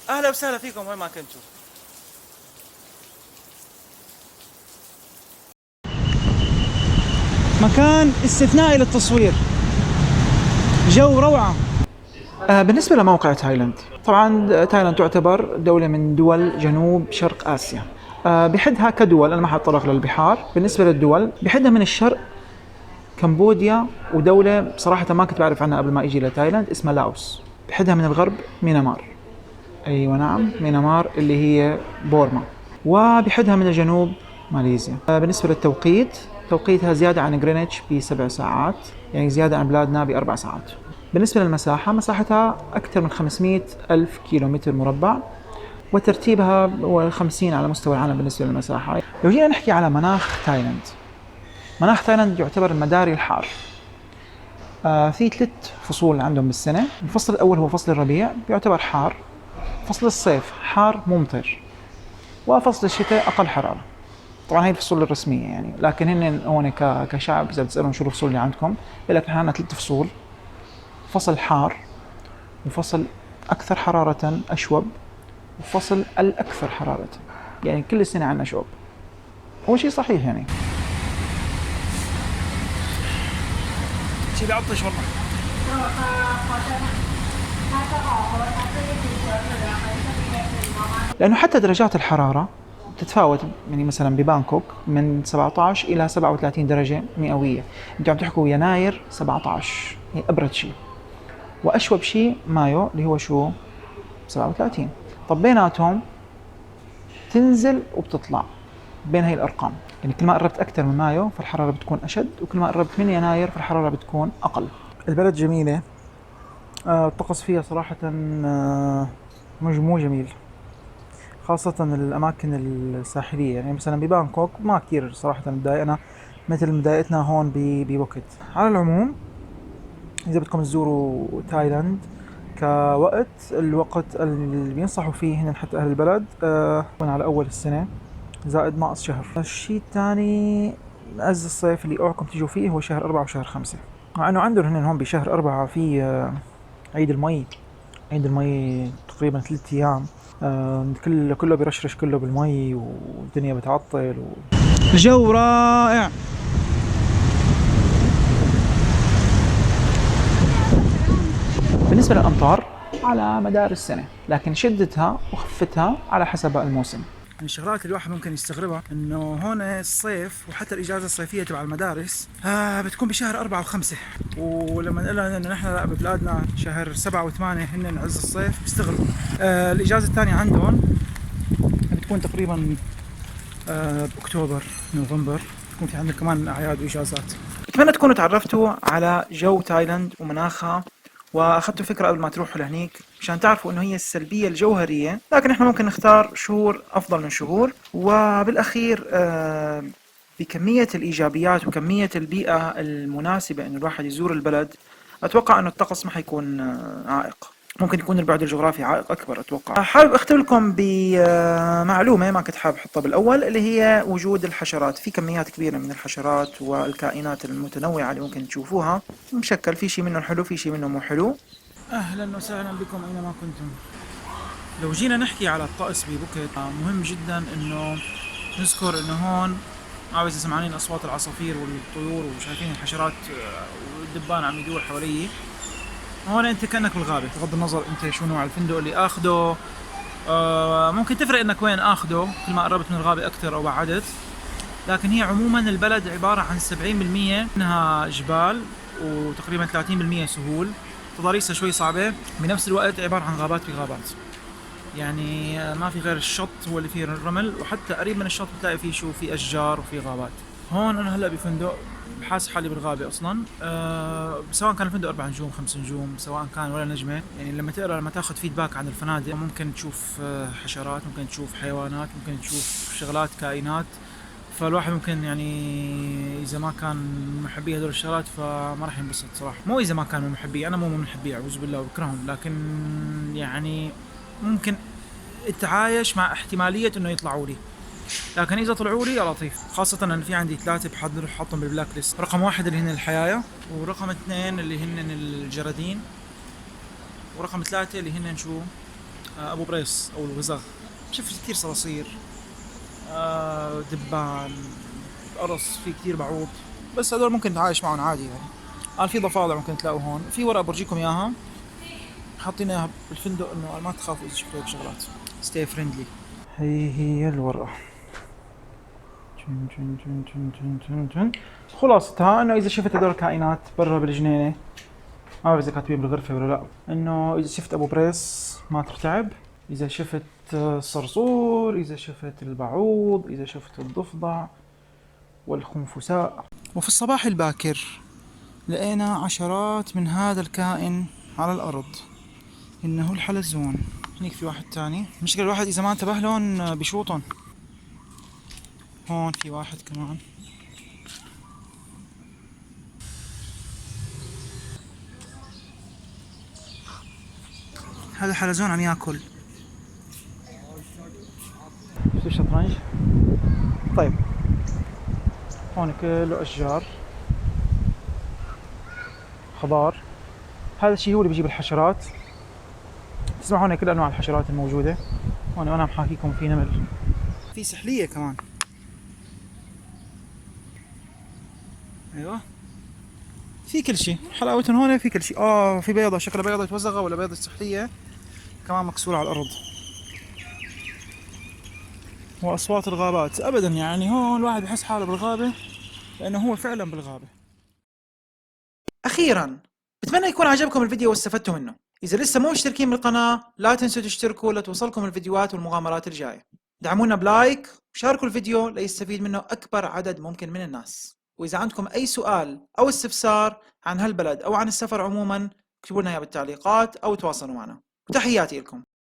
اهلا وسهلا فيكم وين ما كنتوا. مكان استثنائي للتصوير، جو روعة. بالنسبة لموقع تايلاند، طبعا تايلاند تعتبر دولة من دول جنوب شرق آسيا. بحدها كدول، أنا ما حتطرق للبحار. بالنسبة للدول بحدها من الشرق كمبوديا، ودولة بصراحة ما كنت بعرف عنها قبل ما اجي لتايلاند اسمها لاوس. بحدها من الغرب مينمار، ايوه نعم مينمار اللي هي بورما. وبحدها من الجنوب ماليزيا. بالنسبة للتوقيت، توقيتها زيادة عن غرينتش ب7 ساعات، يعني زيادة عن بلادنا ب4 ساعات. بالنسبة للمساحة، مساحتها أكثر من 500 ألف كيلومتر مربع، وترتيبها هو 50 على مستوى العالم بالنسبة للمساحة. لو جينا نحكي على مناخ تايلاند، مناخ تايلاند يعتبر المداري الحار. في 3 فصول عندهم بالسنة. الفصل الأول هو فصل الربيع، بيعتبر حار. فصل الصيف حار ممطر. وفصل الشتاء أقل حرارة. طبعا هي الفصول الرسمية يعني، لكن هن هون كشعب إذا بتسألهم شو الفصول اللي عندكم، بيقول لك نحن عندنا 3 فصول: فصل حار، وفصل أكثر حرارة أشوب، وفصل الأكثر حرارة. يعني كل سنة عندنا شوب. هو شيء صحيح يعني. شيء بيعطش والله. لأنه حتى درجات الحرارة تتفاوت، يعني مثلا ببانكوك من 17 إلى 37 درجة مئوية. انتوا عم تحكوا يناير 17 هي أبرد شيء، وأشوب شيء مايو اللي هو شو 37. طب بيناتهم تنزل وبتطلع بين هاي الأرقام. يعني كل ما قربت أكثر من مايو فالحرارة بتكون أشد، وكل ما قربت من يناير فالحرارة بتكون أقل. البلد جميلة. الطقس فيها صراحة مو جميل، خاصة الأماكن الساحلية. يعني مثلا ببانكوك ما كتير صراحة مضايقنا مثل مضايقتنا هون ببوكيت. على العموم إذا بدكم تزوروا تايلاند كوقت، الوقت اللي بينصحوا فيه هنا حتى أهل البلد على أول السنة زائد ناقص شهر. الشيء الثاني عز الصيف اللي اوعكم تيجوا فيه هو شهر 4 وشهر 5. مع انه عندهم هن هون بشهر 4 في عيد المي. عيد المي تقريبا 3 ايام. كله بيرشرش كله بالمي، والدنيا بتعطل الجو رائع. بالنسبة للأمطار على مدار السنة، لكن شدتها وخفتها على حسب الموسم. من الشغلات اللي الواحد ممكن يستغربها انه هون الصيف وحتى الاجازه الصيفيه تبع المدارس بتكون بشهر 4 و5. ولما نقول لهم انه نحن لا ببلادنا شهر 7 و8 هن عز الصيف بيستغربوا. الاجازه الثانيه عندهم بتكون تقريبا باكتوبر نوفمبر، بتكون في عندنا كمان اعياد واجازات. اتمنى تكونوا تعرفتوا على جو تايلاند ومناخها، واخذتوا فكره قبل ما تروحوا لهنيك مشان تعرفوا انه هي السلبيه الجوهريه، لكن احنا ممكن نختار شهور افضل من شهور. وبالاخير بكميه الايجابيات وكميه البيئه المناسبه انه الواحد يزور البلد، اتوقع انه الطقس ما حيكون عائق. ممكن يكون البعد الجغرافي عائق اكبر اتوقع. حابب اختم لكم بمعلومه ما كنت حابب احطها بالاول، اللي هي وجود الحشرات. في كميات كبيره من الحشرات والكائنات المتنوعه اللي ممكن تشوفوها، مشكل في شيء منهم حلو في شيء منهم مو حلو. اهلا وسهلا بكم اينما كنتم. لو جينا نحكي على الطقس ببوكيت، مهم جدا انه نذكر انه هون اذا سمعانين اصوات العصافير والطيور وشايفين الحشرات والدبان عم يدور حوالي، هون انت كأنك بالغابة. بغض النظر انت شو نوع الفندق اللي اخده، ممكن تفرق انك وين اخده كل ما قربت من الغابة اكثر او بعدت. لكن هي عموما البلد عبارة عن 70% منها جبال، وتقريبا 30% سهول. تضاريسها شوي صعبة، بنفس الوقت عبارة عن غابات في غابات. يعني ما في غير الشط هو اللي فيه الرمل، وحتى قريب من الشط بتلاقي فيه شو في اشجار وفي غابات. هون انا هلا بفندق بحاس حالي بالغابة اصلا. سواء كان الفندق 4 نجوم 5 نجوم سواء كان ولا نجمة. يعني لما تاخذ فيدباك عن الفنادق ممكن تشوف حشرات، ممكن تشوف حيوانات، ممكن تشوف شغلات كائنات. فالواحد ممكن يعني اذا ما كان من محبي هدول الشغلات فما راح ينبسط صراحه. مو اذا ما كان من محبي، انا مو من محبي اعوذ بالله وبكرههم، لكن يعني ممكن اتعايش مع احتماليه انه يطلعوا لي. لكن اذا طلعوا لي يا لطيف، خاصه ان في عندي 3 بحضر حطهم بالبلاك ليست. رقم 1 اللي هن الحيايا، ورقم 2 اللي هن الجرادين، ورقم 3 اللي هن شو ابو بريس او الوزغ. شفت كثير صراصير، دبان، قرص، في كثير بعوض، بس هذول ممكن نتعايش معهم عادي يعني. في ضفادع ممكن تلاقوا هون، في ورقه برجيكم اياها حاطين اياها بالفندق انه ما تخافوا اذا شفتوا هيك شغلات. ستي فريندلي. هي الورقه. خلاصتها انه اذا شفت هدول الكائنات برا بالجنينه، ما بعرف اذا كاتبين بالغرفه ولا لا، انه اذا شفت ابو بريس ما ترتعب، اذا شفت الصرصور، اذا شفت البعوض، اذا شفت الضفدع والخنفساء. وفي الصباح الباكر لقينا عشرات من هذا الكائن على الارض، انه الحلزون. هنيك في واحد تاني، المشكلة الواحد اذا ما انتبه لهم بشوطن. هون في واحد كمان. هذا حلزون عم ياكل. شو الشطرنج؟ طيب هون كله اشجار خضار. هذا الشيء هو اللي بيجيب الحشرات. تسمعوا هون كل انواع الحشرات الموجوده. هون انا محاكيكم في نمل، في سحليه كمان. ايوه في كل شيء، حلاوتهم هون في كل شيء. في بيضه شكلها بيضه وزغه ولا بيضه سحليه كمان مكسوره على الارض. واصوات الغابات ابدا، يعني هون الواحد بحس حاله بالغابه لانه هو فعلا بالغابه. اخيرا بتمنى يكون عجبكم الفيديو واستفدتوا منه. اذا لسه مو مشتركين بالقناه لا تنسوا تشتركوا لتوصلكم الفيديوهات والمغامرات الجايه. دعمونا بلايك وشاركوا الفيديو ليستفيد منه اكبر عدد ممكن من الناس. واذا عندكم اي سؤال او استفسار عن هالبلد او عن السفر عموما اكتبوا لنا اياه بالتعليقات او تواصلوا معنا. وتحياتي لكم.